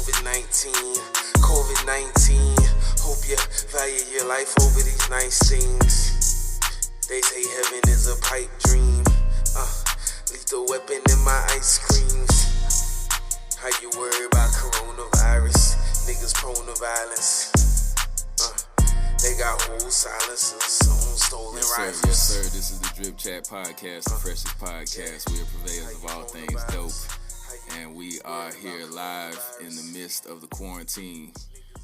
COVID-19, COVID-19. Hope you value your life over these nice things. They say heaven is a pipe dream. Lethal weapon in my ice creams. How you worry about coronavirus? Niggas prone to violence. They got whole silences on stolen rifles. Yes, sir. This is the Drip Chat Podcast, the freshest podcast. We are purveyors of all things dope. And we are here live in the midst of the quarantine.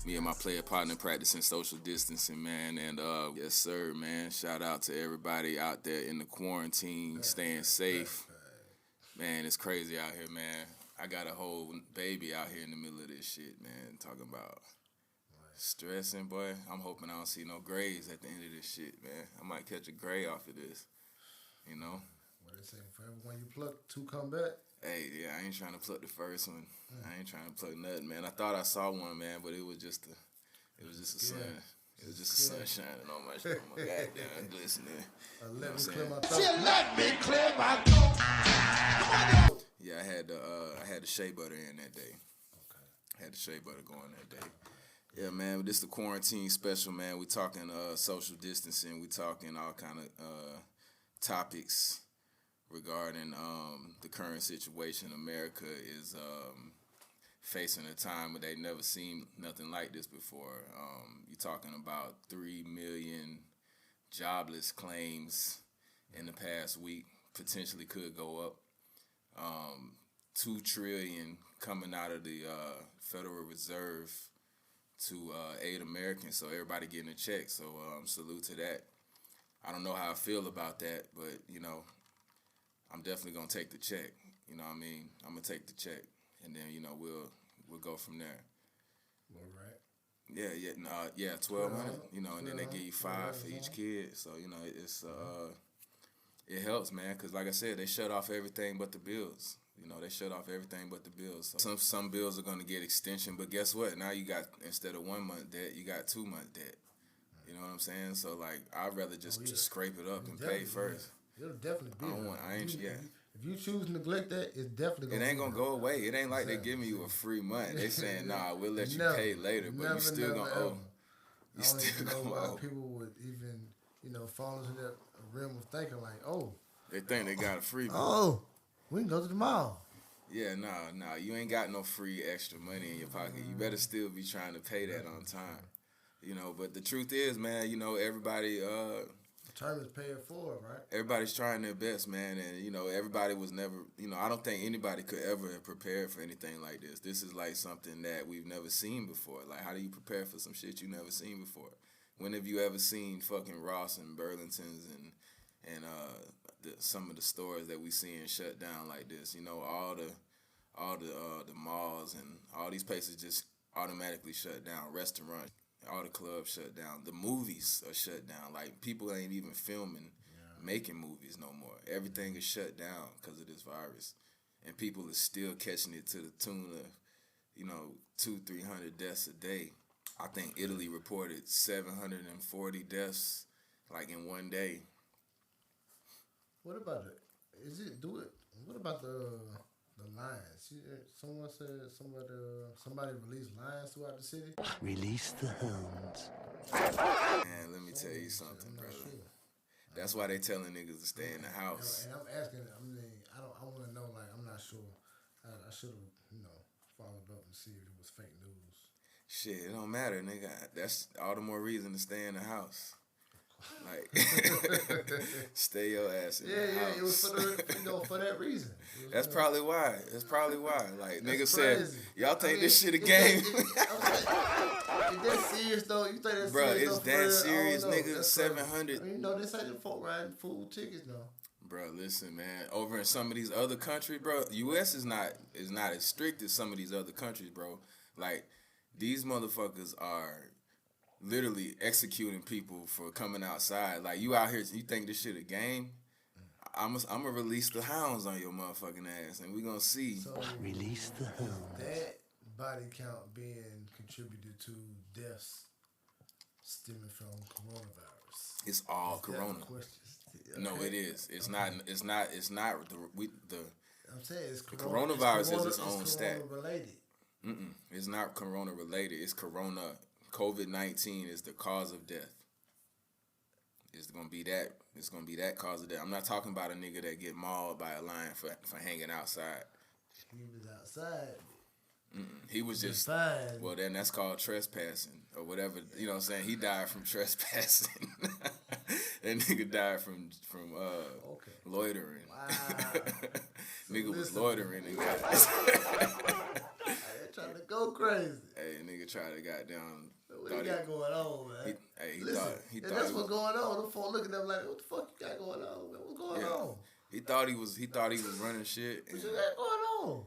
Me and my player partner practicing social distancing, man. And yes, sir, man. Shout out to everybody out there in the quarantine, staying safe. Man, it's crazy out here, man. I got a whole baby out here in the middle of this shit, man. Talking about stressing, boy. I'm hoping I don't see no grays at the end of this shit, man. I might catch a gray off of this, you know? What they say, for every one you pluck, two come back? Hey, yeah, I ain't trying to pluck the first one. I ain't trying to pluck nothing, man. I thought I saw one, man, but it was just a sun. It was just the sun shining on my goddamn glistening. Let me clear my throat. Yeah, I had the shea butter in that day. Okay. I had the shea butter going that day. Yeah, man, this is the quarantine special, man. We talking social distancing. We talking all kind of topics regarding the current situation. America is facing a time where they've never seen nothing like this before. You're talking about 3 million jobless claims in the past week. Potentially could go up. $2 trillion coming out of the Federal Reserve to aid Americans, so everybody getting a check. So salute to that. I don't know how I feel about that, but you know, I'm definitely gonna take the check. You know what I mean? I'm gonna take the check, and then you know we'll go from there. All right. Yeah, 1,200. You know, and then they give you $5 for each kid. So you know it helps, man. Cause like I said, they shut off everything but the bills. You know, they shut off everything but the bills. So some bills are going to get extension, but guess what? Now you got, instead of 1 month debt, you got 2 month debt. You know what I'm saying? So, like, I'd rather just scrape it up and pay first. It'll definitely be. If you choose to neglect that, it's definitely going to It ain't going to go away. It ain't like they giving you a free month. They saying, nah, we'll let you pay later, but you still going to owe. You still going to owe. People would even, you know, fall into that realm of thinking like, oh. They think they got a free month. Oh. We can go to the mall. Yeah, nah. You ain't got no free extra money in your pocket. You better still be trying to pay that on time. You know, but the truth is, man, you know, everybody... the term is pay it forward, right? Everybody's trying their best, man. And, you know, everybody was never... You know, I don't think anybody could ever have prepared for anything like this. This is like something that we've never seen before. Like, how do you prepare for some shit you never seen before? When have you ever seen fucking Ross and Burlington's and some of the stores that we seeing shut down like this? You know, all the malls and all these places just automatically shut down. Restaurants, all the clubs shut down. The movies are shut down. Like, people ain't even filming, making movies no more. Everything is shut down because of this virus, and people are still catching it to the tune of, you know, 200-300 deaths a day. I think Italy reported 740 deaths like in one day. What about it? What about the lions? Someone said somebody released lions throughout the city. Release the hounds. Man, let me tell you something, brother. Sure. That's why they telling niggas to stay in the house. And I'm asking. I want to know. Like, I'm not sure. I should have, followed up and see if it was fake news. Shit, it don't matter, nigga. That's all the more reason to stay in the house. Like, stay your ass in the house. Yeah, it was for that reason. That's probably why. Like, nigga said, y'all think this shit a game? Is that serious, though? You think that's bro, serious? Bro, it's that serious, nigga. That's 700. They say the folk riding full tickets, though. Bro, listen, man. Over in some of these other countries, bro, U.S. is not as strict as some of these other countries, bro. Like, these motherfuckers are literally executing people for coming outside. Like, you out here, you think this shit a game? I'm gonna release the hounds on your motherfucking ass, and we gonna see. So, release the hounds. That body count being contributed to deaths stemming from coronavirus. It's all corona. No, it is. It's not. It's not. The I'm saying it's the coronavirus is its own stat. Related. It's not corona related. It's corona. COVID-19 is the cause of death. It's gonna be that. It's gonna be that cause of death. I'm not talking about a nigga that get mauled by a lion for hanging outside. He was outside. He was just Fine. well. Then that's called trespassing or whatever. You know what I'm saying? He died from trespassing. That nigga died from Okay. loitering. Wow. Nigga was listen. loitering and got. They're trying to go crazy. Hey, nigga tried to goddamn. What you got going on, man? He Listen, thought and he that's was, what's going on. Them folk looking at them like, what the fuck you got going on, man? What's going on? he thought he was running shit. What And, you got going on?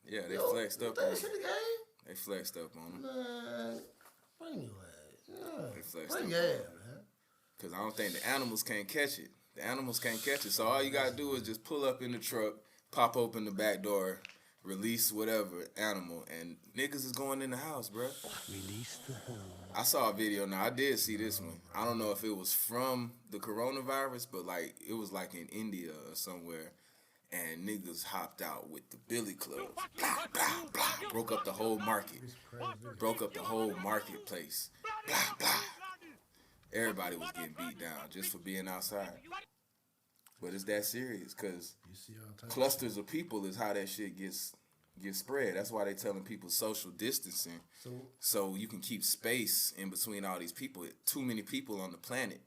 yeah, they Yo, flexed you up think on this him. shit a game? They flexed up on him. Man, bring your ass. Yeah. They flexed Bring up your on ass, him. man. Cause I don't think the animals can't catch it. The animals can't catch it. So all you gotta do is just pull up in the truck, pop open the back door, release whatever animal, and niggas is going in the house, bruh. Release the hound. I saw a video. Now I did see this one. I don't know if it was from the coronavirus, but like it was like in India or somewhere, and niggas hopped out with the billy clubs, blah blah blah, broke up the whole market, broke up the whole marketplace, blah blah. Everybody was getting beat down just for being outside. But it's that serious, cause You see all types clusters of people is how that shit gets spread. That's why they telling people social distancing. So you can keep space in between all these people. Too many people on the planet.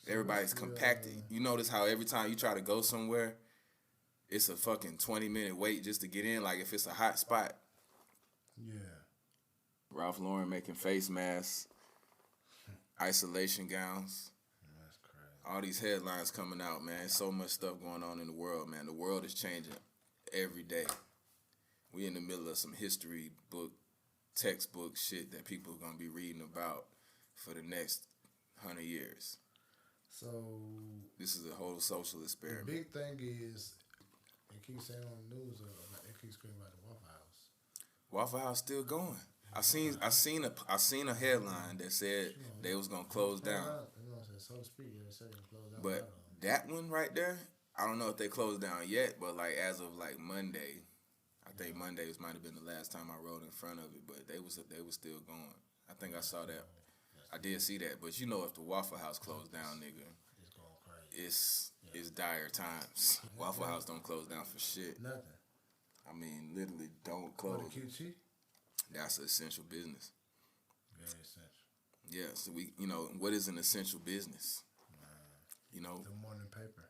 Everybody's compacted. You notice how every time you try to go somewhere, it's a fucking 20-minute wait just to get in, like if it's a hot spot. Yeah. Ralph Lauren making face masks, isolation gowns. That's crazy. All these headlines coming out, man. So much stuff going on in the world, man. The world is changing every day. We in the middle of some history book, textbook shit that people are gonna be reading about for the next 100 years. So This is a whole social the experiment. big thing is, they keep saying on the news, they keep screaming about the Waffle House. Waffle House still going. I seen a headline that said they was gonna close down. You know what I'm saying? So to speak, they said they close down. But that one right there, I don't know if they closed down yet, but like as of like Monday, I think Monday might have been the last time I rode in front of it, but they was still going. I think I saw that. I did see that, but you know if the Waffle House closed down, nigga, It's going crazy. it's dire times. Waffle House don't close down for shit. Nothing. I mean, literally don't What, close. the QT? That's an essential business. Very essential. Yeah, so what is an essential business? You know, The morning paper.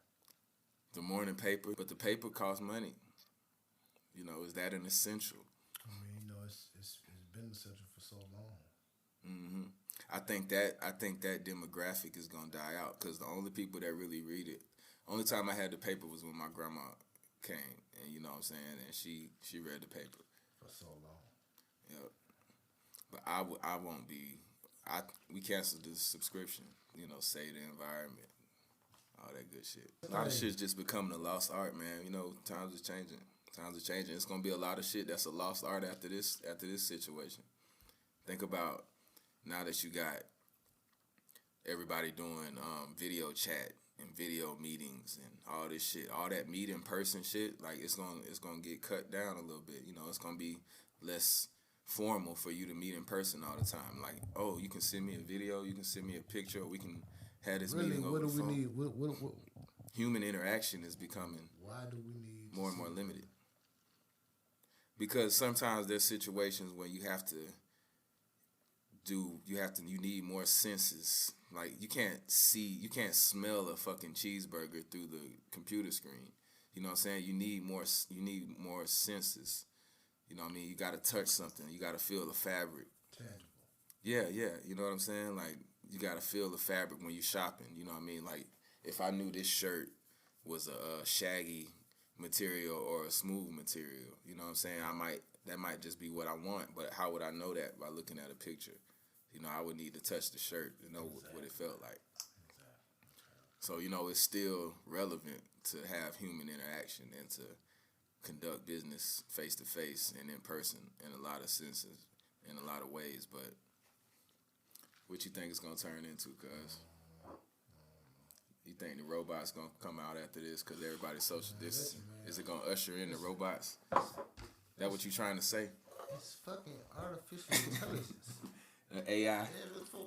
the morning paper, but the paper costs money. You know, is that an essential? I mean, you know, it's been essential for so long. Hmm I think that demographic is gonna die out because the only people that really read it, only time I had the paper was when my grandma came, and you know what I'm saying, and she read the paper. For so long. Yep. But I won't be. We canceled the subscription. You know, save the environment, all that good shit. A lot of shit's just becoming a lost art, man. You know, times are changing. Times are changing. It's gonna be a lot of shit that's a lost art after this situation. Think about now that you got everybody doing video chat and video meetings and all this shit, all that meet in person shit. Like it's gonna get cut down a little bit. You know, it's gonna be less formal for you to meet in person all the time. Like, oh, you can send me a video, you can send me a picture, or we can have this Really, meeting over what do the phone. we need? What, Human interaction is becoming why do we need more and more limited. Because sometimes there's situations where you need more senses. Like you can't smell a fucking cheeseburger through the computer screen. You know what I'm saying? You need more senses. You know what I mean? You gotta touch something. You gotta feel the fabric. tangible? Yeah. You know what I'm saying? Like you gotta feel the fabric when you're shopping. You know what I mean? Like if I knew this shirt was a shaggy material or a smooth material, you know what I'm saying? That might just be what I want, but how would I know that? By looking at a picture. You know, I would need to touch the shirt to know what it felt like. So, you know, it's still relevant to have human interaction and to conduct business face to face and in person in a lot of senses, in a lot of ways. But what you think it's gonna turn into, cuz? You think the robots gonna come out after this because everybody's social distancing? Is it gonna usher in the robots? That what you trying to say? It's fucking artificial intelligence. AI. Yeah,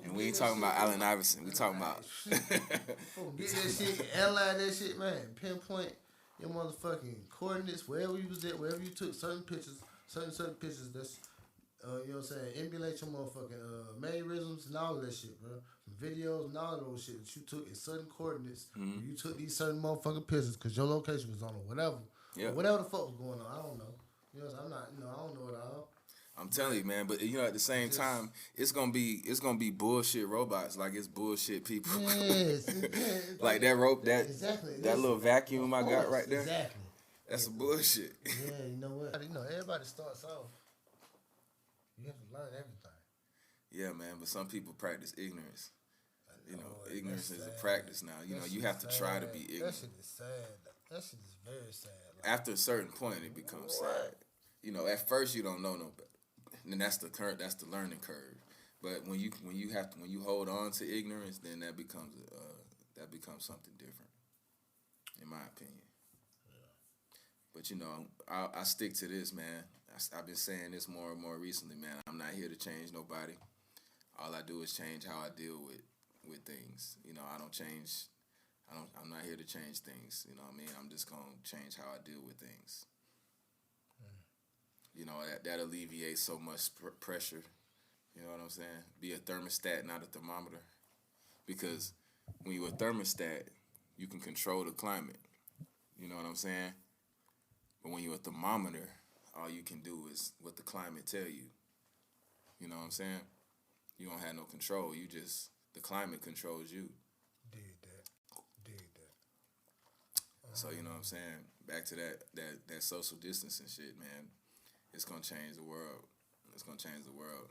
And we ain't talking about Allen Iverson. We talking about. Folks get that shit, analyze that shit, man. Pinpoint your motherfucking coordinates, wherever you was at, wherever you took certain pictures, certain pictures that's, you know what I'm saying, emulate your motherfucking mannerisms and all of that shit, bro. Videos and all of those shit that you took in certain coordinates. You took these certain motherfucking pictures because your location was on or whatever. Yeah. Or whatever the fuck was going on, I don't know. You know, I'm not, I don't know it all. I'm telling you, man. But at the same time, it's gonna be bullshit robots. Like it's bullshit people. Yes, like that rope, exactly. that little vacuum I got right there. Exactly. That's some bullshit. Yeah, you know what? Everybody starts off. You have to learn everything. Yeah, man. But some people practice ignorance. Ignorance is sad. a practice now. You have to try to be ignorant. That shit is sad. That shit is very sad. After a certain point, it becomes sad. At first you don't know no better. And that's the learning curve. But when you hold on to ignorance, then that becomes something different, in my opinion. Yeah. But I stick to this, man. I've been saying this more and more recently, man. I'm not here to change nobody. All I do is change how I deal with things. I don't change. I'm not here to change things. You know what I mean? I'm just gonna change how I deal with things. That alleviates so much pressure. You know what I'm saying? Be a thermostat, not a thermometer. Because when you're a thermostat, you can control the climate. You know what I'm saying? But when you're a thermometer, all you can do is what the climate tell you. You know what I'm saying? You don't have no control. The climate controls you. Dig that. So, you know what I'm saying? Back to that social distancing shit, man. It's going to change the world. It's going to change the world.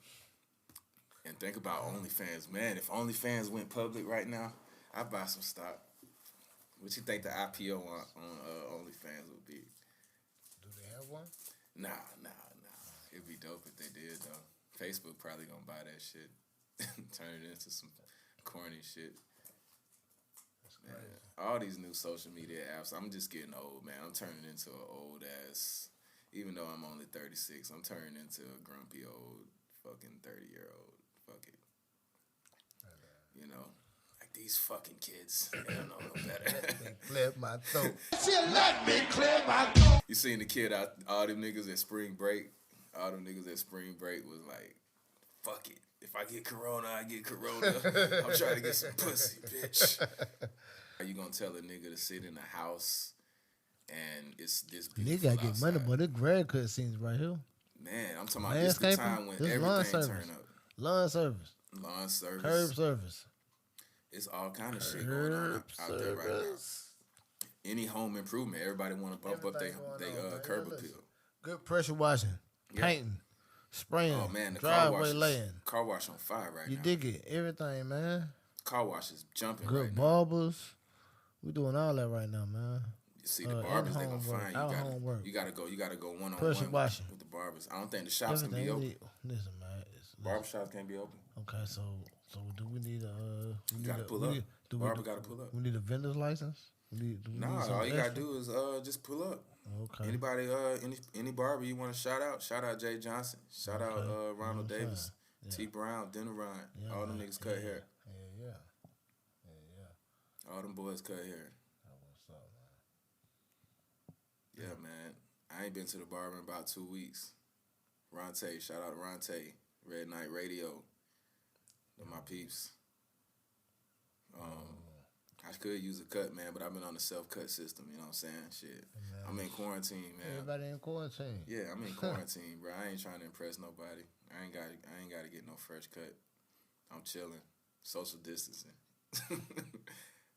And think about OnlyFans. Man, if OnlyFans went public right now, I'd buy some stock. What you think the IPO on OnlyFans would be? Do they have one? Nah. It'd be dope if they did, though. Facebook probably going to buy that shit. Turn it into some corny shit. That's crazy. Man, all these new social media apps, I'm just getting old, man. I'm turning into an old ass... Even though I'm only 36, I'm turning into a grumpy old fucking 30-year-old. Fuck it. Like these fucking kids. They don't know no better. They cleared my throat. Let me clear my throat. You seen the kid out, all them niggas at spring break? All them niggas at spring break was like, fuck it. If I get corona, I get corona. I'm trying to get some pussy, bitch. Are you gonna tell a nigga to sit in the house and it's this beautiful Nigga gotta get money, but this grad cut scenes right here. Man, I'm talking about this the time when everything turn up. Lawn service. Lawn service. Curb service. It's all kind of shit going on out there right now. Any home improvement, everybody want to bump up they curb appeal. Good pressure washing, painting, spraying, oh man, the driveway laying. Car wash on fire right now. You dig it? Everything, man. Car wash is jumping Good right now. barbers. We doing all that right now, man. You see the barbers, they gonna find you. You gotta go one on one with the barbers. I don't think the shops can be open. Listen, man. Barbershops can't be open. Okay, so do we need a? You gotta pull up. Barber gotta pull up. We need a vendor's license. Nah, all you gotta do is just pull up. Okay. Anybody, any barber you want to shout out? Shout out Jay Johnson. Shout out Ronald Davis, T Brown, Denner Ryan. All them niggas cut hair. Yeah. All them boys cut hair. What's up, man? Yeah, man. I ain't been to the barber in about 2 weeks. Ronte, shout out to Ronte. Red Night Radio. They're my peeps. I could use a cut, man, but I've been on the self-cut system, you know what I'm saying? Shit. Man. I'm in quarantine, man. Everybody in quarantine. Yeah, I'm in quarantine, bro. I ain't trying to impress nobody. I ain't got to get no fresh cut. I'm chilling. Social distancing.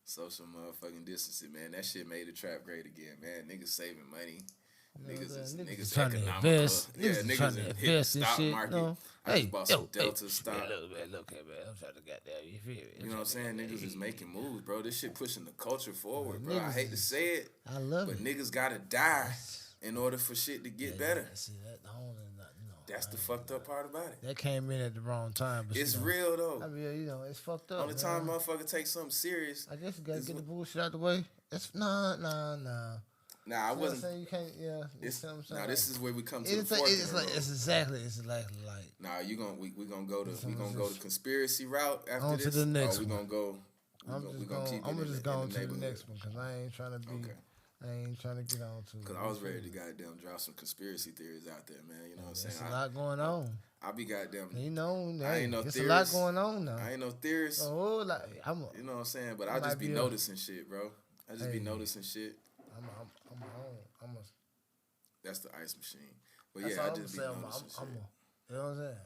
Social motherfucking distancing, man. That shit made the trap great again, man. Niggas saving money. Niggas trying to economical. invest. Yeah, Niggas niggas trying to hit the invest in stock shit. market. No. I just bought some Delta stock. Look, man. I'm trying to get there. You feel me? You know what I'm saying? Niggas is making moves, bro. This shit pushing the culture forward, bro. I Niggas hate to say it, I love but it. niggas gotta die in order for shit to get better. See, That's the fucked up part about it. That came in at the wrong time. But It's real though. I mean, it's fucked up. Only time motherfucker take something serious. I guess you gotta get the bullshit out the way. It's nah. Nah, I You know what I'm wasn't. saying? You can't. Yeah. You It's, see what I'm saying? now this is where we come to It's the like, fork in it's the like road. it's exactly like Nah, we gonna go to So we gonna it's go the just- conspiracy route after on to this. the next or we one. gonna go. We gonna keep it I'm in just the going to the neighborhood. next one because I ain't trying to be. Okay. I ain't trying to get on to. Cause I was ready to goddamn drop some conspiracy theories out there, man. You know what I'm There's saying? a lot going on. I be goddamn. You know, I ain't no there's a lot theorist. going on now. I ain't no theorist. Oh, like You know what I'm saying? But I I just might be be a- noticing shit, bro. I just be Hey. noticing shit. I'm a. That's the ice machine. But That's yeah, all I I'm just be saying. noticing shit. You know what I'm saying?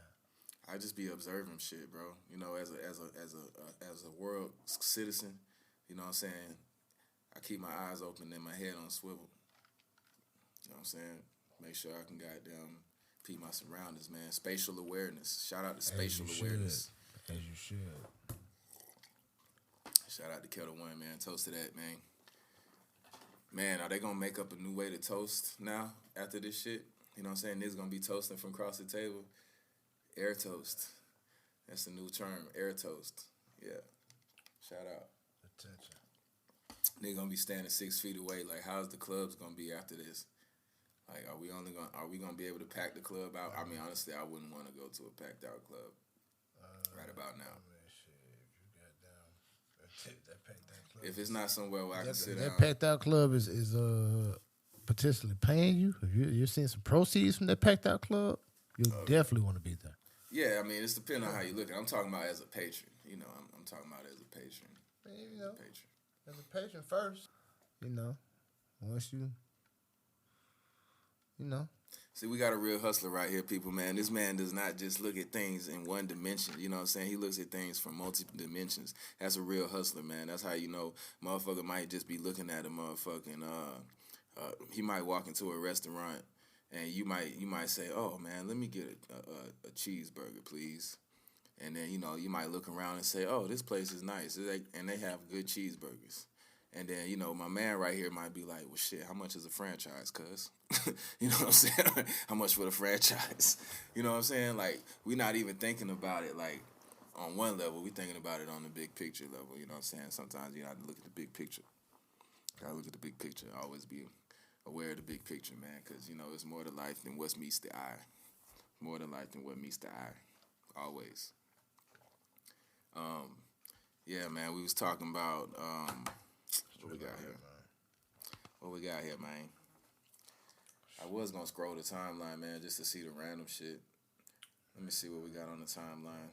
I just be observing shit, bro. You know, as a world citizen, you know what I'm saying? I keep my eyes open and my head on swivel. You know what I'm saying? Make sure I can goddamn peep my surroundings, man. Spatial awareness. Shout out to spatial awareness. As you should. Shout out to Kettle One, man. Toast to that, man. Man, are they gonna make up a new way to toast now after this shit? You know what I'm saying? Niggas gonna be toasting from across the table. Air toast. That's the new term. Air toast. Yeah. Shout out. Attention. They gonna be standing 6 feet away. Like, how's the clubs gonna be after this? Like, are we gonna be able to pack the club out? I mean, honestly, I wouldn't want to go to a packed out club right about now. That packed out club. If it's not somewhere where I can sit That down, packed out club is potentially paying you. If you're seeing some proceeds from that packed out club, you'll definitely want to be there. yeah, I mean, it's depending on how you look at it. I'm talking about as a patron. You know, I'm talking about as a patron. You know, Patron. as a patron first. You know, once you know. See, we got a real hustler right here, people, man. This man does not just look at things in one dimension. You know what I'm saying? He looks at things from multiple dimensions. That's a real hustler, man. That's how you know motherfucker might just be looking at a motherfucking, he might walk into a restaurant and you might say, oh, man, let me get a cheeseburger, please. And then, you know, you might look around and say, oh, this place is nice. And they have good cheeseburgers. And then, you know, my man right here might be like, well, shit, how much is a franchise, cuz? You know what I'm saying? How much for the franchise? You know what I'm saying? Like, we're not even thinking about it, like, on one level. We're thinking about it on the big picture level. You know what I'm saying? Sometimes you have to look at the big picture. Gotta look at the big picture. Always be aware of the big picture, man, because, you know, it's more to life than what meets the eye. More to life than what meets the eye. Always. Yeah, man, we was talking about, what we got here? What we got here, man? I was gonna scroll the timeline, man, just to see the random shit. Let me see what we got on the timeline.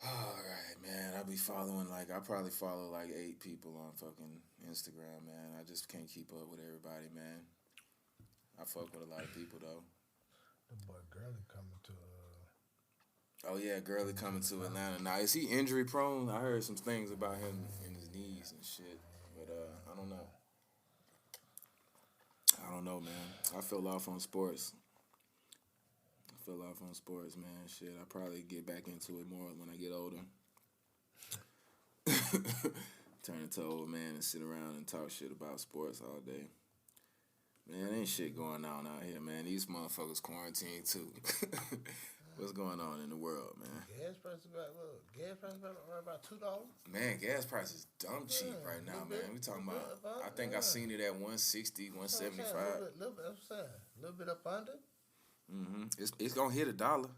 All right, man. I probably follow like 8 people on fucking Instagram, man. I just can't keep up with everybody, man. I fuck with a lot of people though. The boy Gurley coming to. Oh yeah, Gurley coming to Atlanta. Now, is he injury prone? I heard some things about him in his knees and shit, but I don't know. I don't know, man. I fell off on sports. Man. Shit, I'll probably get back into it more when I get older. Turn into an old man and sit around and talk shit about sports all day. Man, ain't shit going on out here, man. These motherfuckers quarantined too. What's going on in the world, man? Gas prices about $2. Man, gas prices dumb cheap right now, man. We talking about, I think I seen it at 160, 175. A little bit up under. It's gonna hit $1.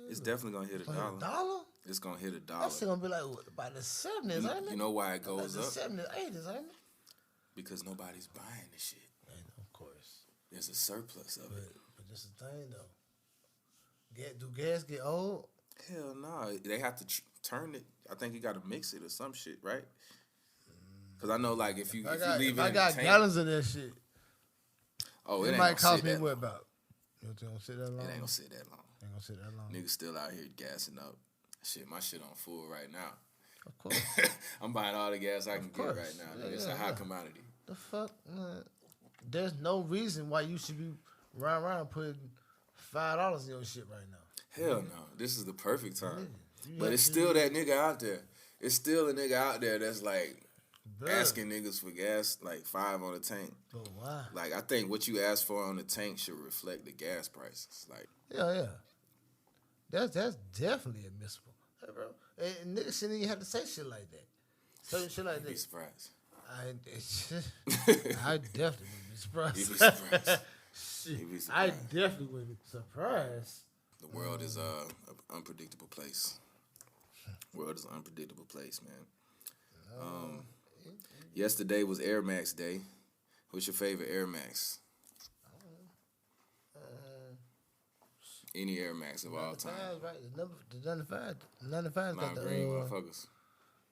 It's definitely gonna hit $1. $1? It's gonna hit $1. That's gonna be like by the 70s, ain't it? You know why it goes like up? the 70s, 80s, ain't it? Because nobody's buying the shit. And of course. There's a surplus of it. But this is the thing though. Do gas get old? Hell no. They have to turn it. I think you got to mix it or some shit, right? Because I know, like, if you leave it in the I got tank, gallons of that shit. oh, It ain't might gonna cost sit me that what long. about? You know, gonna sit that long? It ain't gonna sit that long. Ain't gonna sit that long. Niggas still out here gassing up. Shit, my shit on full right now. Of course. I'm buying all the gas I can get course. right now. Yeah, It's yeah, a hot yeah. commodity. The fuck, man. There's no reason why you should be around putting $5 in your shit right now. Hell no. This is the perfect time. You But have it's to- still that nigga out there. It's still a nigga out there that's like Bruh. asking niggas for gas, like $5 on the tank. But why? Like, I think what you ask for on the tank should reflect the gas prices. Like, Yeah. That's definitely admissible. Hey, bro. And niggas shouldn't even have to say shit like that. Certain shit like you'd be that. surprised. I definitely wouldn't be surprised. You'd be surprised. Shit, You'd be I surprised. definitely wouldn't be surprised. The world is an unpredictable place. World is an unpredictable place, man. Yesterday was Air Max Day. What's your favorite Air Max? Any Air Max of all time. 95, right? The 95 got Lime the green motherfuckers.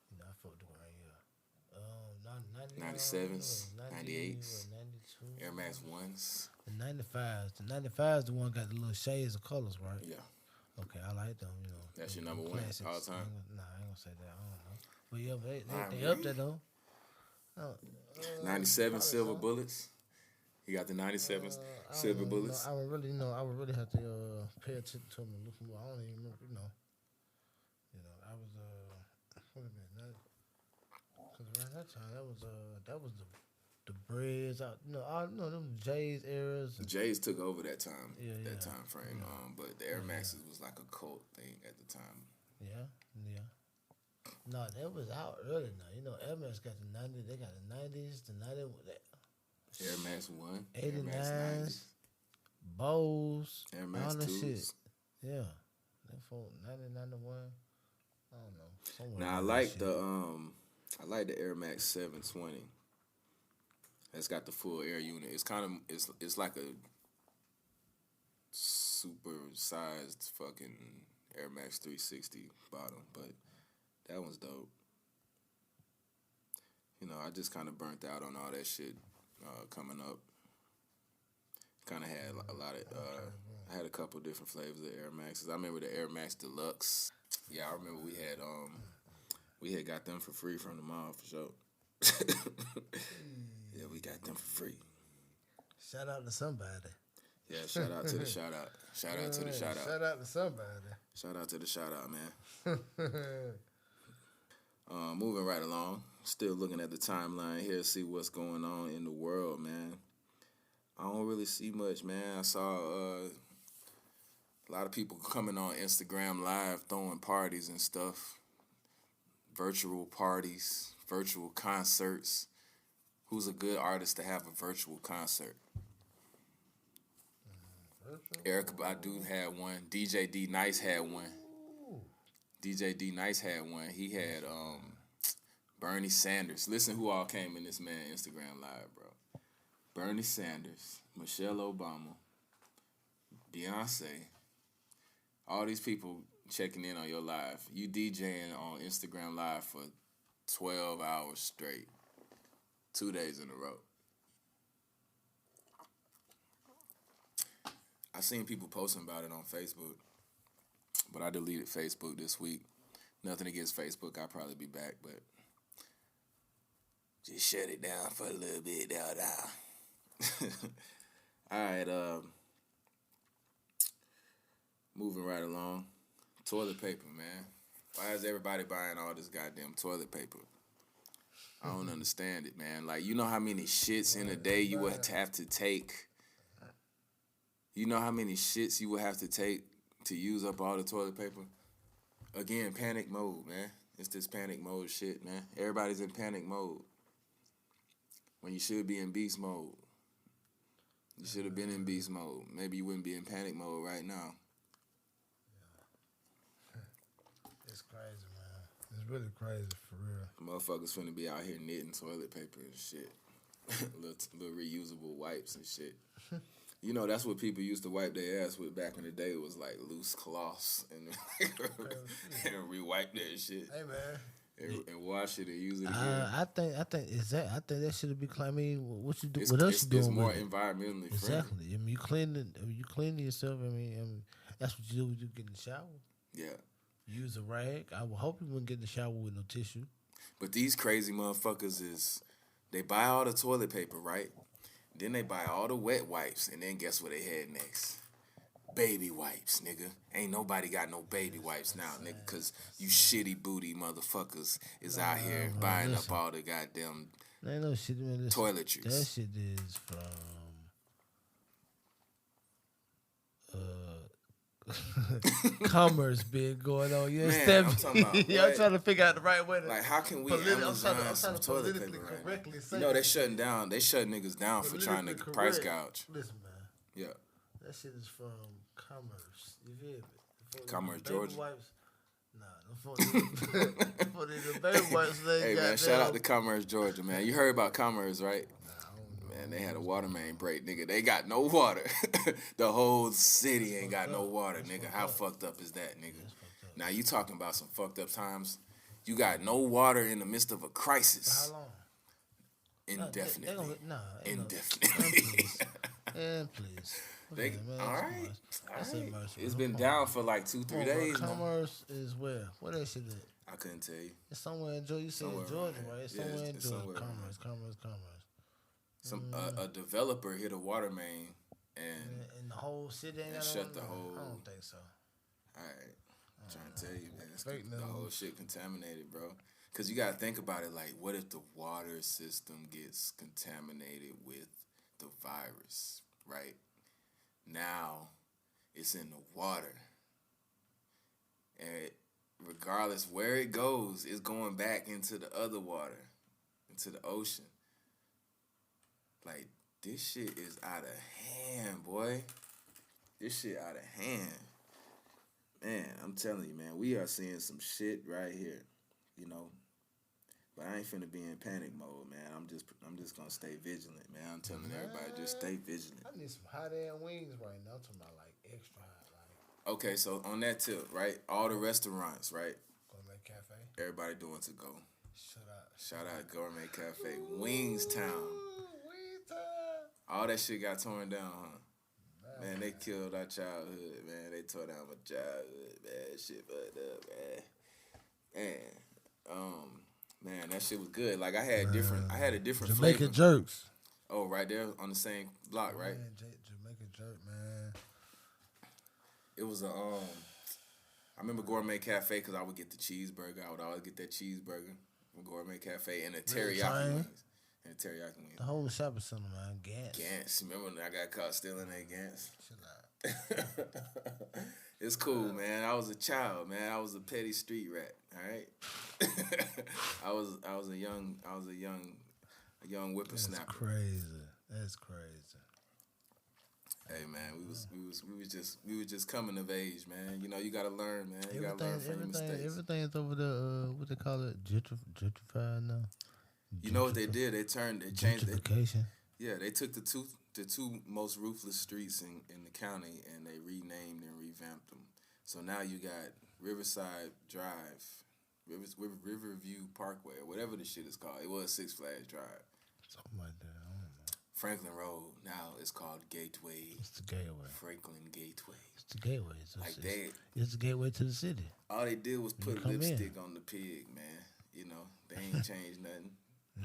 You know, I fucked with right here. 97s, 98s, 92. Air Max 1s. The 95s. The 95s, the one got the little shades of colors, right? Yeah. Okay, I like them. You know, That's your them number one classics. all time? Nah, I ain't gonna say that. I don't know. But yeah, they Lime up there though. 97 Silver Bullets. You got the 97 Silver Bullets. I would really have to pay attention to them and look more. I don't even remember, I was what a minute, because around that time that was the Breads out, them J's eras. Jays took over that time, Yeah. time frame. But the Air Maxes was like a cult thing at the time. Yeah. No, that was out early now. Air Max got the 90s. They got the 90s, the 90s. Air Max 1, 89s, Air Max 90s, Bose, Air Max all that 2s. shit. Yeah. That for 90, 91. I don't know. Somewhere Now I in that like shit. I like the Air Max 720. That's got the full air unit. It's kind of it's like a super sized fucking Air Max 360 bottom, but that one's dope. I just kind of burnt out on all that shit coming up. Kind of had a lot of I had a couple different flavors of Air Maxes. I remember the Air Max Deluxe. Yeah, I remember we had got them for free from the mall for sure. Yeah, we got them for free. Shout out to somebody. Yeah, shout out to the shout out. Shout out to the shout out. Shout out to somebody. Shout out to the shout out, man. Moving right along. Still looking at the timeline here, see what's going on in the world, man. I don't really see much, man. I saw a lot of people coming on Instagram Live, throwing parties and stuff. Virtual parties, virtual concerts. Who's a good artist to have a virtual concert? Erykah Badu had one. DJ D Nice had one. DJ D Nice had one. He had Bernie Sanders. Listen who all came in this man Instagram Live, bro. Bernie Sanders, Michelle Obama, Beyonce. All these people checking in on your live. You DJing on Instagram Live for 12 hours straight. 2 days in a row. I seen people posting about it on Facebook, but I deleted Facebook this week. Nothing against Facebook. I'll probably be back, but just shut it down for a little bit now. All right, moving right along. Toilet paper, man. Why is everybody buying all this goddamn toilet paper? I don't understand it, man. Like, you know how many shits in a day you would have to take? You know how many shits you would have to take to use up all the toilet paper? Again, panic mode, man. It's this panic mode shit, man. Everybody's in panic mode when you should be in beast mode. You should have been in beast mode. Maybe you wouldn't be in panic mode right now. It's crazy, man. It's really crazy, for real. Motherfuckers finna be out here knitting toilet paper and shit. little reusable wipes and shit. You know, that's what people used to wipe their ass with back in the day. It was like loose cloths and re-wipe that shit. Hey, man. And wash it and use it again. I think that should be. I mean, what you do? What else you doing? It's more with it? environmentally friendly. Exactly. I mean, you cleaning yourself. I mean, that's what you do when you get in the shower. Yeah. Use a rag. I would hope you wouldn't get in the shower with no tissue. But these crazy motherfuckers they buy all the toilet paper, right? Then they buy all the wet wipes, and then guess what they had next? Baby wipes, nigga. Ain't nobody got no baby wipes now, nigga, because you shitty booty motherfuckers is out here buying up all the goddamn ain't no shit, man. toiletries. That shit is from commerce been going on. You Man, understand I'm me? talking about, Yeah, I'm what? trying to figure out the right way to. Like, how can we I'm Amazon trying some to toilet paper politically right correctly now? say You know, they this. shutting down. They shutting niggas down for trying to Politically price correct. gouge. Listen, man. Yeah. That shit is from Commerce. You feel me? Before Commerce, baby Georgia. Wipes. Nah, before the baby wipes, they Hey, got man, shout out to Commerce, Georgia, man. You heard about Commerce, right? Man, they had a water main break, nigga. They got no water. The whole city ain't got no water, nigga. How fucked up is that, nigga? Now, you talking about some fucked up times. You got no water in the midst of a crisis. For how long? Indefinitely. And Indefinitely. please. They, Okay, man, all that's right. nice. All That's right. immersive. It's been Come down for like 2-3 on, bro. days now. Commerce is where? Where that shit at? I couldn't tell you. It's somewhere in Georgia. You said Somewhere Georgia, around right? It's there. Yeah, somewhere in it's Georgia. somewhere around Commerce. A developer hit a water main and And the whole city ain't and got shut no the whole. I don't think so. All right, I'm trying to tell you, man, Fake the whole news. shit contaminated, bro. Cause you gotta think about it. Like, what if the water system gets contaminated with the virus? Right now, it's in the water, and regardless where it goes, it's going back into the other water, into the ocean. Like, this shit is out of hand, boy. This shit out of hand. Man, I'm telling you, man, we are seeing some shit right here, you know. But I ain't finna be in panic mode, man. I'm just gonna stay vigilant, man. I'm telling everybody, just stay vigilant. I need some hot air wings right now. I'm talking about like extra hot, like Okay, so on that tip, right? All the restaurants, right? Gourmet Cafe. Everybody doing to go. Shout Shout out Gourmet Cafe, Wingstown. All that shit got torn down, huh? Man, they killed our childhood, man. They tore down my childhood, man. Shit fucked up, man. Man, that shit was good. Like, I had a different Jamaica flavor. Jerks. Oh, right there on the same block, right? Man, Jamaica Jerk, man. It was a I remember Gourmet Cafe because I would get the cheeseburger. I would always get that cheeseburger from Gourmet Cafe and the teriyaki Time. wings. And the teriyaki wings. The whole shopping center, man. Gas. Gantz. Remember when I got caught stealing that Gantz? Chill out. It's cool, man. I was a child, man. I was a petty street rat. All right. I was a young whippersnapper. That's crazy. That's crazy. Hey, man, we was just coming of age, man. You know, you gotta learn, man. You gotta learn from your mistakes. Everything's over the what they call it, gentrified now. You know what they did? They changed it. Gentrification. Yeah, they took the two most ruthless streets in the county and they renamed and revamped them. So now you got Riverside Drive, Riverview Parkway, or whatever the shit is called. It was Six Flags Drive. Something like that. I don't know. Franklin Road now it's called Gateway. It's the gateway. Franklin Gateway. It's the gateway. It's the gateway to the city. All they did was put come in. lipstick on the pig, man. You know, they ain't changed nothing.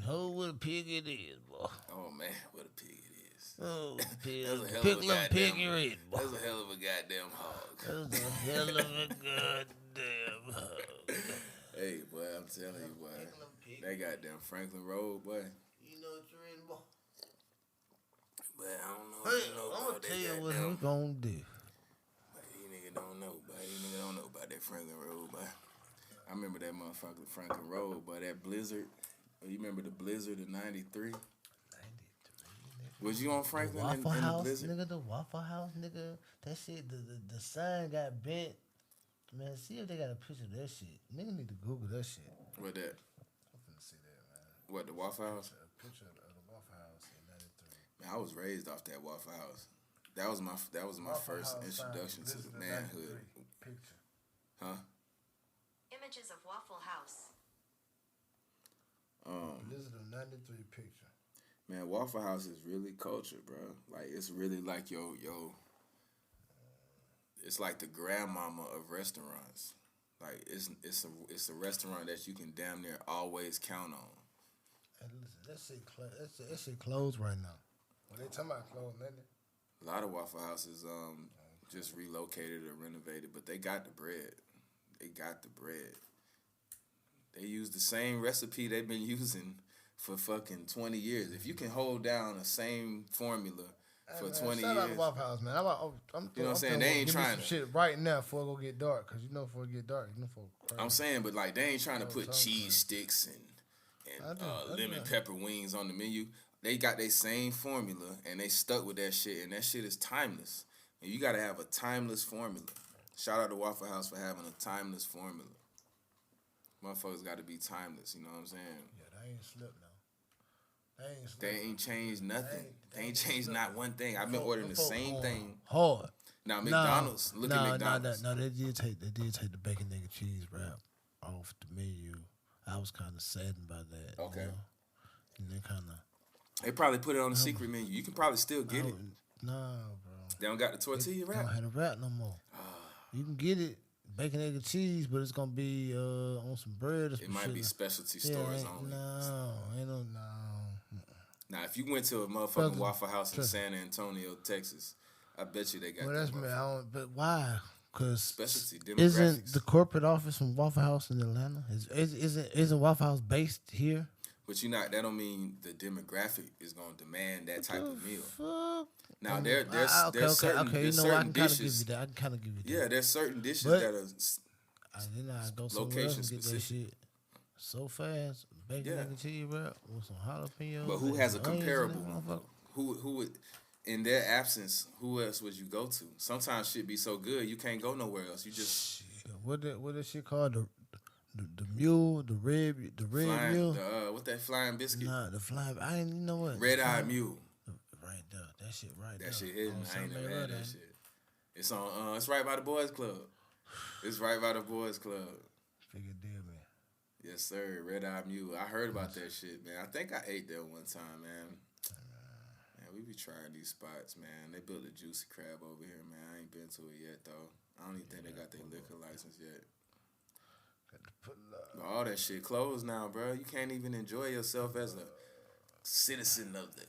Oh, what a pig it is, boy. Oh man, what a pig it is. Oh, pig. That's a hell Pick of a little pig goddamn. you're in, boy. That's a hell of a goddamn hog. That's a hell of a goddamn hug. Hey, boy, I'm telling you, boy. That goddamn Franklin Road, boy. You know what you're in, boy. But I don't know. Hey, If you know I'm about gonna tell you that what goddamn- we gonna do. But you nigga don't know, boy. You nigga don't know about that Franklin Road, boy. I remember that motherfucker Franklin Road, boy. That Blizzard. Oh, you remember the Blizzard in '93? 93, Was you on Franklin in Waffle the House, Blizzard? nigga. The Waffle House, nigga. That shit, the sign got bent. Man, see if they got a picture of that shit. Nigga need to Google that shit. What that? I'm finna see that, man. What, the Waffle House? A picture of the Waffle House in 93. Man, I was raised off that Waffle House. That was my Waffle first House introduction sign, to Blizzard manhood. 93 Picture. Huh? Images of Waffle House. Blizzard of 93 picture. Man, Waffle House is really culture, bro. Like, it's really like yo. It's like the grandmama of restaurants. Like, it's a restaurant that you can damn near always count on. Hey, listen, that shit closed right now. Well, they talking about closed, ain't it? A lot of Waffle Houses just relocated or renovated, but they got the bread. They got the bread. They use the same recipe they've been using for fucking 20 years. If you can hold down the same formula for man, 20 shout out to years. Waffle House, man. I'm You know what I'm saying? They ain't give me trying some to. shit right now before it go get dark, cause before it get dark, for crazy. I'm saying, but like they ain't trying to put I'm cheese sticks I and do, lemon I do. pepper wings on the menu. They got their same formula and they stuck with that shit, and that shit is timeless. And you gotta have a timeless formula. Shout out to Waffle House for having a timeless formula. Motherfuckers got to be timeless. You know what I'm saying? Yeah, they ain't slipped now. They ain't slipped. They ain't changed nothing. They ain't changed slipped. not one thing. I've been ordering the same thing. Hard. Now McDonald's, look at McDonald's. No, they did take the bacon egg and cheese wrap off the menu. I was kind of saddened by that. Okay. You know? And they kind of. They probably put it on the secret menu. You can probably still get it. No, bro. They don't got the tortilla They wrap. don't have the wrap no more. You can get it, bacon, egg, and cheese, but it's gonna be on some bread or some It might shit. be specialty Yeah, stores ain't- only. no. Now, if you went to a motherfucking Trust me. Waffle House in Trust me. San Antonio, Texas, I bet you they got Well, that that's me. motherfucker. But why? Because Specialty isn't demographics. the corporate office from Waffle House in Atlanta? Isn't Waffle House based here? But that don't mean the demographic is gonna demand that type of meal. Fuck. Now there's Okay. certain You there's know what? I certain can kind of give dishes. you that. I can kind of give you that. Yeah, there's certain dishes But- that are I go somewhere location else and get that specific. shit so fast. Bacon, Yeah. egg, and cheese wrap with some jalapenos. But who and has a some onions in comparable? that motherfucker. Who would, in their absence, who else would you go to? Sometimes shit be so good you can't go nowhere else. You just Shit, what that shit called? The mule, the red flying mule. what that flying biscuit? Nah, the flying. I ain't. You know what? Red Eye Mule. Right there. That shit right there. That shit hidden. On I ain't never Sunday, had that right shit. It's on. It's right by the Boys Club. It's right by the Boys Club. Figure deal, man. Yes, sir. Red Eye Mule. I heard about that shit, man. I think I ate there one time, man. Man, we be trying these spots, man. They built a Juicy Crab over here, man. I ain't been to it yet, though. I don't even think they got their liquor license yet. But all that shit closed now, bro. You can't even enjoy yourself as a citizen of the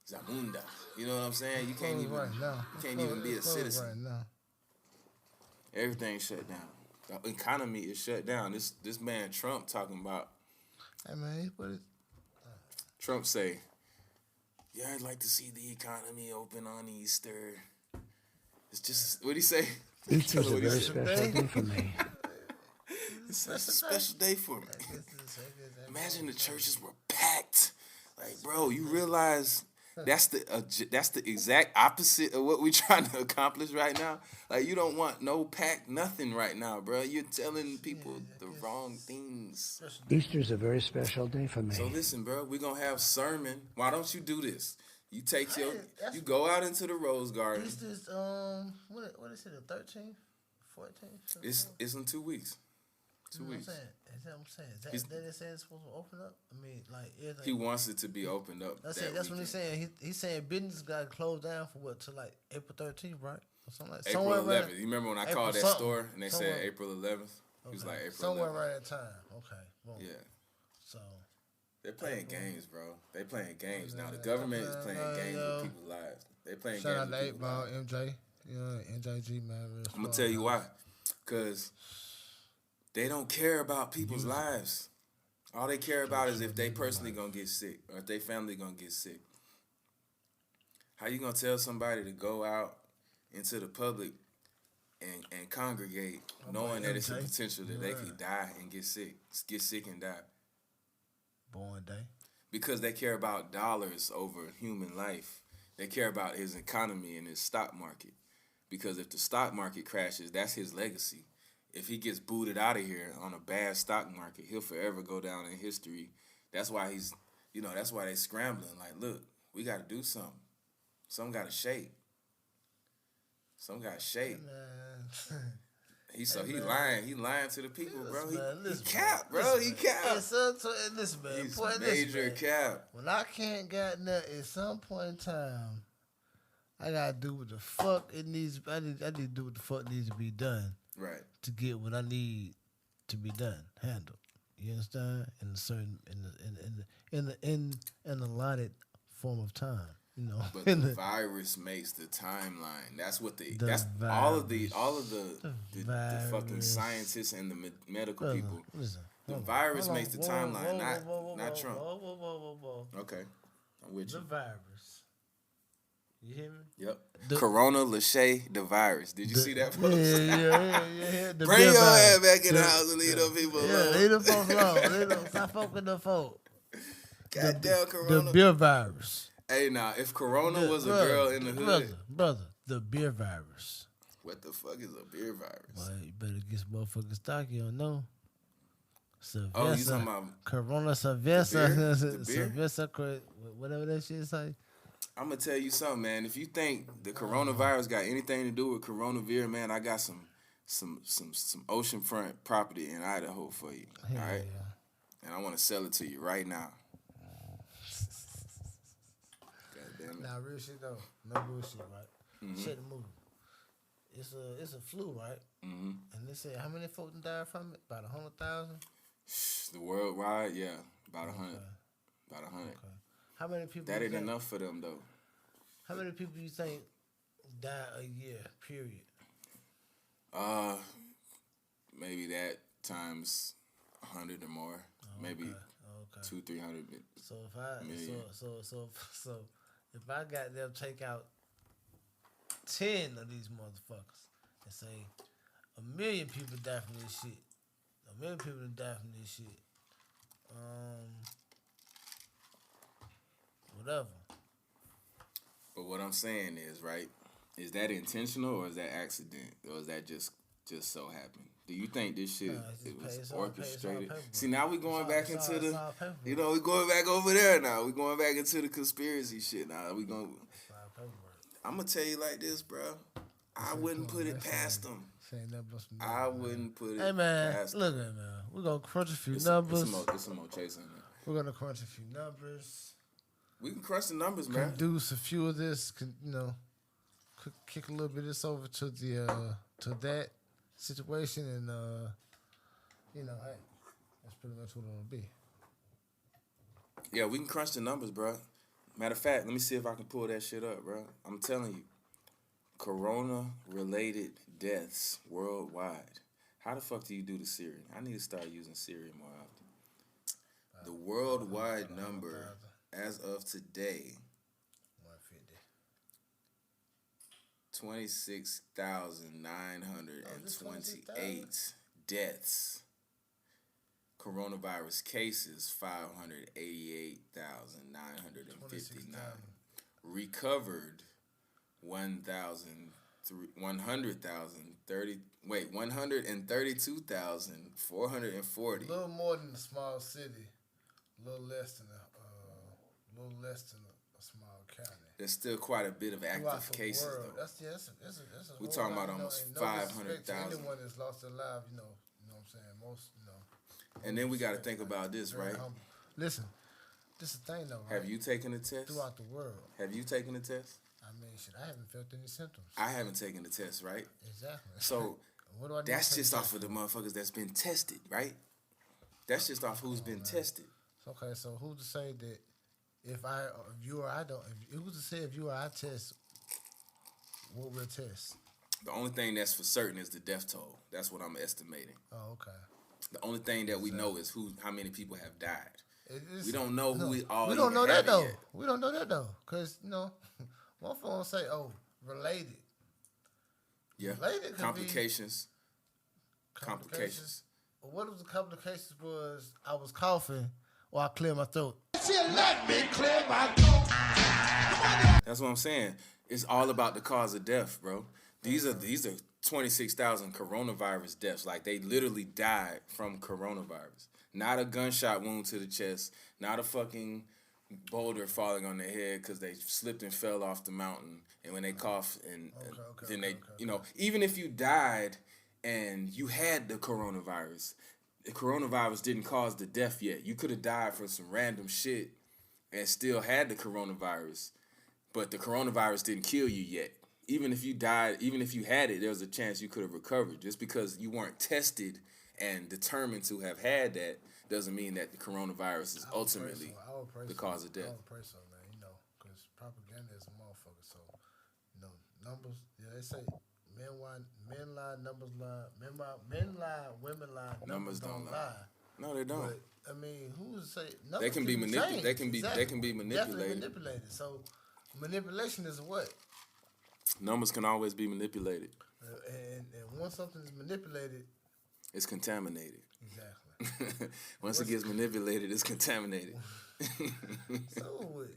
Zamunda. You know what I'm saying? You can't even. right now. You can't even be a It's closed citizen. right now. Everything's shut down. The economy is shut down. This man Trump talking about. Hey man, what is? Trump say, "Yeah, I'd like to see the economy open on Easter." It's just what he say. Easter's a What he very said. special day for me. It's such a special day for me. Imagine the churches were packed. Like, bro, you realize that's the exact opposite of what we trying to accomplish right now. Like, you don't want no packed nothing right now, bro. You're telling people the wrong things. Easter's a very special day for me. So listen, bro, we're gonna have sermon. Why don't you do this? You take you go out into the Rose Garden. This is what is it? The 13th, 14th? It's in 2 weeks. 2 You know weeks. what I'm saying? Is that what I'm saying? Is He's- that they saying it's supposed to open up? I mean, like everything. He wants it to be opened up. That's that it. That's what weekend. he's saying. He's saying business got to close down for what till like April 13th, right? Or something like April somewhere 11th. right- You remember when I April called that something. store and they Somewhere. said April 11th? He was Okay. like April somewhere 11th. right at time. Okay. Boom. Yeah. So They're playing games, bro. They playing games now. The Yeah, government is man, playing man, games yo. with people's lives. They playing shout games out with to 8 people's Ball, lives. MJ. You know NJG man. real I'm gonna smart. tell you why. Cause they don't care about people's lives. All they care about is if they personally gonna get sick or if they family gonna get sick. How you gonna tell somebody to go out into the public and congregate knowing that it's a MJ. potential that they could die and get sick and die? Born day. Because they care about dollars over human life. They care about his economy and his stock market. Because if the stock market crashes, that's his legacy. If he gets booted out of here on a bad stock market, he'll forever go down in history. That's why that's why they scrambling. Like, look, we got to do something. Something got to shake. Something got to shake. Man. He lying. He lying to the people, bro. Listen, man, He listen, cap, man. bro. He Listen, man. cap. Hey, so listen, man. He's Boy, listen, major man. cap. When I can't got nothing, at some point in time, I gotta do what the fuck it needs. I need to do what the fuck needs to be done Right. to get what I need to be done, handled. You understand? In a certain, in an allotted form of time. You know. But the virus makes the timeline. That's what all of the fucking virus. scientists and the medical Brother, people. listen. The hold on, virus hold on. makes the Whoa, timeline, whoa, whoa, whoa, not whoa, Trump. Whoa. Okay, I'm with The you. virus You hear me? Yep. The- Corona Lachey the virus. Did you see that post? Yeah. The Bring beer your virus. ass back in the house and leave them people Yeah, alone. leave the folks alone. Stop fucking the folk. Goddamn Corona. The beer virus. Hey, now, if Corona was a girl in the hood, Brother, the beer virus. what the fuck is a beer virus? Boy, you better get some motherfucking stock. You don't know. Sylvester, Oh, you talking about Corona Sylvester, the beer? Sylvester, whatever that shit say. I'm gonna tell you something, man. If you think the coronavirus got anything to do with coronavirus, man, I got some oceanfront property in Idaho for you. All right, and I want to sell it to you right now. God damn it. Nah, real shit though. No bullshit, right? Shit, the movie. It's a flu, right? Mm-hmm. And they say how many folks died from it? About 100,000. The worldwide, yeah, about 100. Okay. About 100. Okay. How many people? That you ain't think- enough for them though. How many people you think die a year? Period. Maybe that times 100 or more. Maybe Okay. 200-300. So if I million. so if I got them take out 10 of these motherfuckers and say 1 million people die from this shit. 1 million people die from this shit. Whatever. But what I'm saying is, right, is that intentional or is that accident? Or is that just so happened? Do you think this shit it's was all orchestrated? paperwork. See, now we going back It's into all paperwork. we going back over there now. We going back into the conspiracy shit now. We going I'm going to tell you like this, bro. I wouldn't put it past them. I wouldn't put it Hey man, past look at man. We're gonna crunch a few It's numbers. some more chasing there. We're gonna crunch a few numbers. We can crunch the numbers, man. Conduce a few of this. Kick a little bit of this over to the to that situation, and hey, that's pretty much what it'll be. Yeah, we can crunch the numbers, bro. Matter of fact, let me see if I can pull that shit up, bro. I'm telling you, corona-related deaths worldwide. How the fuck do you do the Siri? I need to start using Siri more often. The worldwide number as of today, 26,928 deaths. Coronavirus cases, 588,959. Recovered, 132,440. A little more than a small city, a little less than a small county. There's still quite a bit of Throughout active the cases, world. though. That's a We're whole talking lot, about almost and no disrespect to 500,000. Anyone that's lost their life, you know what I'm saying? Most, And then we got to think about this, very right? humble. Listen, this is the thing though, right? Have you taken the test? Throughout the world. Have you taken the test? I mean, shit, I haven't felt any symptoms. I haven't taken the test, right? Exactly. So what do I need that's to take just the off of the motherfuckers that's been tested, right? That's just off who's been tested. Okay, so who's to say that if you or I don't? Who's to say if you or I test, what we'll test? The only thing that's for certain is the death toll. That's what I'm estimating. Oh, okay. The only thing that we know is how many people have died. We don't know know who we all. We don't know that have it though. yet. We don't know that though, cause one phone say, "Oh, related." Yeah. Related could Complications. be Complications. But what if the complications was I was coughing or I cleared my throat? Let me clear my throat. That's what I'm saying. It's all about the cause of death, bro. These are 26,000 coronavirus deaths. Like, they literally died from coronavirus. Not a gunshot wound to the chest. Not a fucking boulder falling on their head because they slipped and fell off the mountain. And when they cough and then they, even if you died and you had the coronavirus didn't cause the death yet. You could have died from some random shit and still had the coronavirus, but the coronavirus didn't kill you yet. Even if you died, even if you had it, there was a chance you could have recovered. Just because you weren't tested and determined to have had that doesn't mean that the coronavirus is ultimately the cause of death. I would pray so, man. Because propaganda is a motherfucker. So, numbers. Yeah, they say men lie, numbers lie. Men lie, women lie. Numbers don't lie. No, they don't. But, I mean, who's to say? They can be manipulated. They can be Definitely manipulated. manipulated. So, Manipulation is what? Numbers can always be manipulated. And once something is manipulated, It's contaminated. exactly. Once it gets manipulated, it's contaminated. It's over with.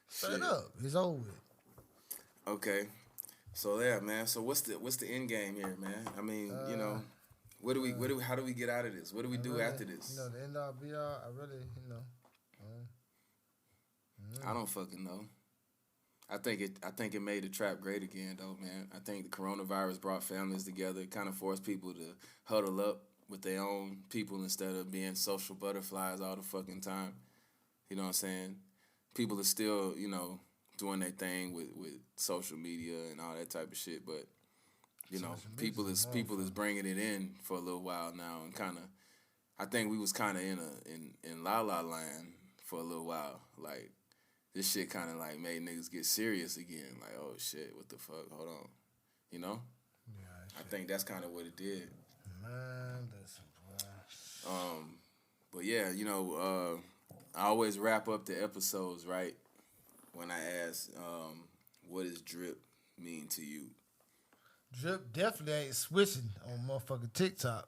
Straight Shit. up, it's over with. Okay. So yeah, man. So what's the end game here, man? I mean, you know, how do we get out of this? What do we do Really, after this? You know, the end all be all. I really, I don't fucking know. I think it made the trap great again, though, man. I think the coronavirus brought families together. It kind of forced people to huddle up with their own people instead of being social butterflies all the fucking time. You know what I'm saying? People are still, you know, doing their thing with social media and all that type of shit, but you know, people is bringing it in for a little while now, and kind of, I think we was kind of in la la land for a little while. Like, this shit kind of like made niggas get serious again. Like, oh shit, what the fuck? Hold on, you know? Yeah, I think that's kind of what it did. Man, that's But yeah, you know, I always wrap up the episodes, right, when I ask, what does drip mean to you? Drip definitely ain't switching on motherfucking TikTok.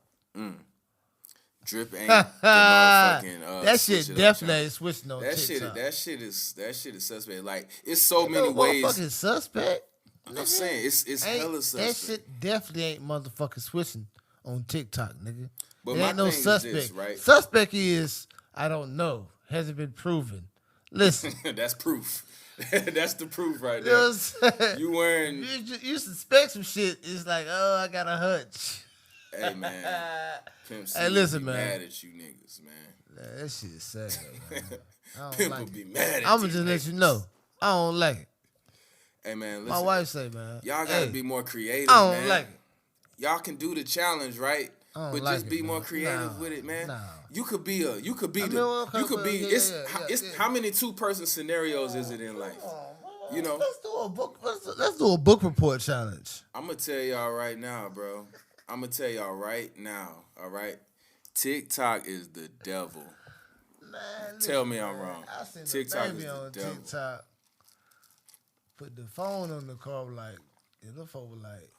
Drip ain't the motherfucking that switch shit it up definitely channel. ain't switching on That TikTok. shit is suspect. Like, it's so Ain't many no ways. motherfucking suspect. I'm saying it's Ain't- hella that suspect. shit definitely ain't motherfucking switching on TikTok, nigga. But It my ain't no thing is suspect. this, right? Suspect is, I don't know. Hasn't been proven. Listen. That's proof. That's the proof right You know there. what I'm saying? You wearing, You suspect some shit. It's like, oh, I got a hunch. hey man, Pimp C Hey, listen, be man. mad at you niggas, man. Man, that shit is sad, man. I don't Pimp like will it. be mad at I'ma you just let niggas. you know. I don't like it. Hey man, My listen. wife say, man. Y'all gotta hey, be more creative, I don't man. like it. Y'all can do the challenge, right? I don't But like just it, be more man. creative Nah, with it, man. nah. You could be mean, okay, it's yeah. how many 2-person scenarios is it in life? You know, Let's do a book. Let's do a book report challenge. I'm gonna tell y'all right now, bro. I'm gonna tell y'all right now, all right? TikTok is the devil. Man, Tell listen, me I'm man. wrong. I seen TikTok a baby is the on devil. TikTok. Put the phone on the car, like, and the phone was like,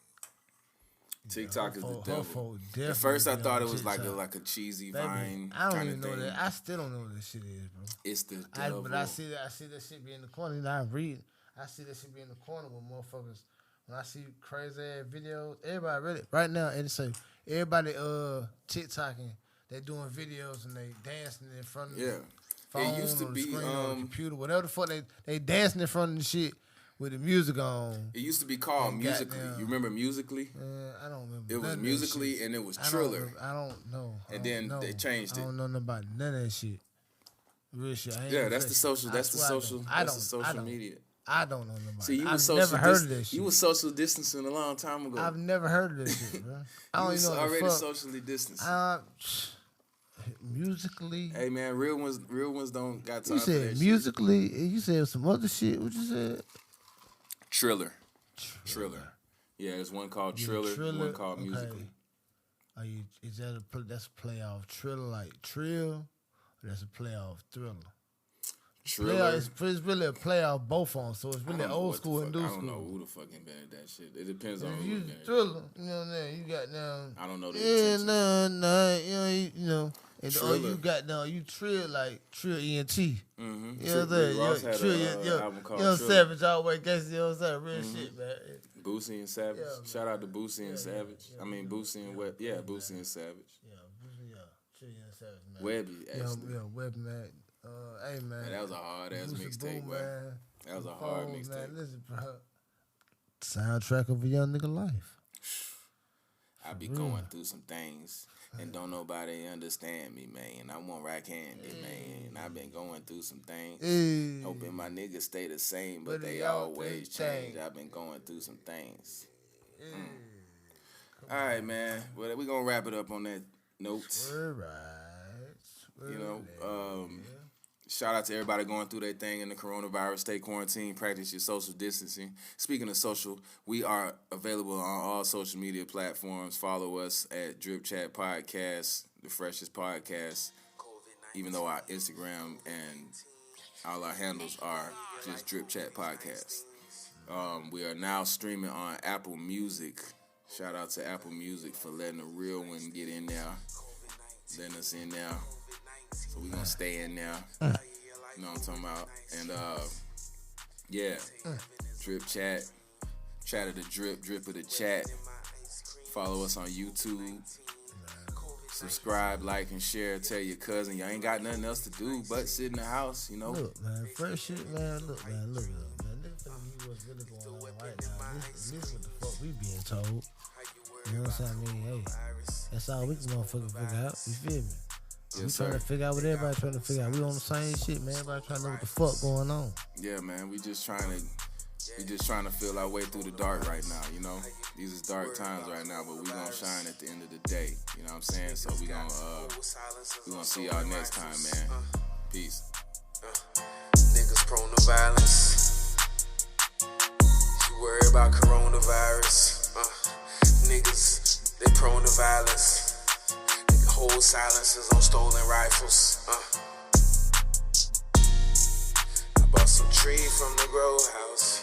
TikTok is the her devil. phone At definitely first, I be thought on it was like TikTok. a cheesy Baby, Vine I don't kind even of know thing. that. I still don't know what this shit is, bro. It's the devil. But I see that shit be in the corner. You know, I see that shit be in the corner with motherfuckers. When I see crazy ass videos, everybody really right now, and say everybody TikToking, they doing videos and they dancing in front of the phone It used to or the be screen or the computer, whatever the fuck they dancing in front of the shit with the music on. It used to be called And Musically. goddamn- You remember Musically? I don't remember. It was none of that Musically shit. and it was I don't Triller. remember- I don't know. I And don't then know. they changed I it. don't know nothing about none of that shit. Real shit. I ain't Yeah, gonna that's say the shit. social. I That's the swear I don't. social. I That's the don't. I social don't. media. I don't know nobody. See, you I've was social. never heard of that shit. You was social distancing a long time ago. I've never heard of that shit, bro. I You don't was even know what already the fuck. socially distancing. Musically. Hey man, real ones don't got time You for that said shit. musically. You said some other shit. What you said? Triller. Yeah, there's one called Triller, one called Musically. Are you? Is that that's a play off Triller like Trill? Or that's a play off Thriller? Triller. It's really a play off both on. So it's I really don't know old what the school and fuck- new I school. don't know who the fuck invented that shit. It depends on If who you invented it. Thriller, you know what I mean? You got now. I don't know the Yeah, intention. nah, you know. And, or Triller. you got now, you Trill like Trill ENT. Mhm. You know what I'm Rick saying? Ross had Trill, a album called Young Triller. Savage always gets, you know what I'm saying? Real shit, man. Boosie and Savage. Yeah, man. Shout out to Boosie and Savage. I mean Boosie and Web. Yeah, Boosie and Savage. Yeah, Trill Young Savage, man. Webby actually. Yeah, Webby, man. Hey, man. Man, that was a hard ass Boosie mixtape, Boo, bro. man. That was a hard Man, mixtape. listen, bro. Soundtrack of a young nigga life. I be going through some things and don't nobody understand me, man. I want rock candy, man. I've been going through some things. Hey. Hoping my niggas stay the same, but But they they always change. change. I've been going through some things. All right, man. Well, we gonna wrap it up on that note. We're right. You know, shout out to everybody going through their thing in the coronavirus. Stay quarantined, practice your social distancing. Speaking of social, we are available on all social media platforms. Follow us at Drip Chat Podcast, the freshest podcast. Even though our Instagram and All our handles are just Drip Chat Podcast. We are now streaming on Apple Music. Shout out to Apple Music for letting a real one get in there, letting us in there. So we gonna stay in there. You know what I'm talking about? And yeah, Drip Chat, Chat of the Drip, Drip of the Chat. Follow us on YouTube. Subscribe, like, and share. Tell your cousin. Y'all ain't got nothing else to do but sit in the house, you know. Look, man, first shit, man. Look, man. Niggas finna hear what's really going on right now. This is what the fuck we being told. You know what I'm saying? I mean, hey, that's all we can motherfucking figure out. You feel me? Yes, We sir. trying to figure out what everybody trying to figure out. We on the same shit, man. Everybody trying to know what the fuck going on. Yeah, man. We just trying to feel our way through the dark right now, you know. These is dark times right now, but we gonna shine at the end of the day. You know what I'm saying? So we gonna see y'all next time, man. Peace. Niggas prone to violence. You worry about coronavirus. Niggas, they prone to violence. Nigga hold silences on stolen rifles. I bought some tree from the grow house.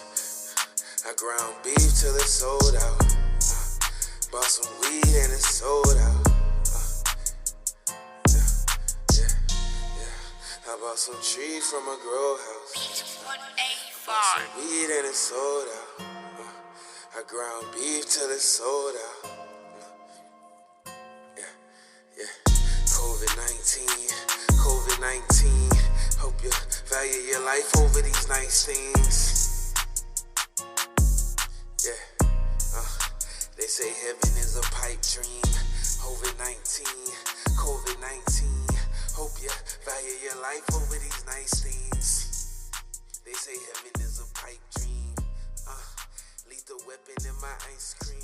I ground beef till it's sold out. Bought some weed and it's sold out. I bought some tree from a grow house. Bought some weed and it's sold out. I ground beef till it's sold out. COVID-19. Hope you value your life over these nice things. They say heaven is a pipe dream. COVID-19. Hope you value your life over these nice things. They say heaven is a pipe dream. Lethal weapon in my ice cream.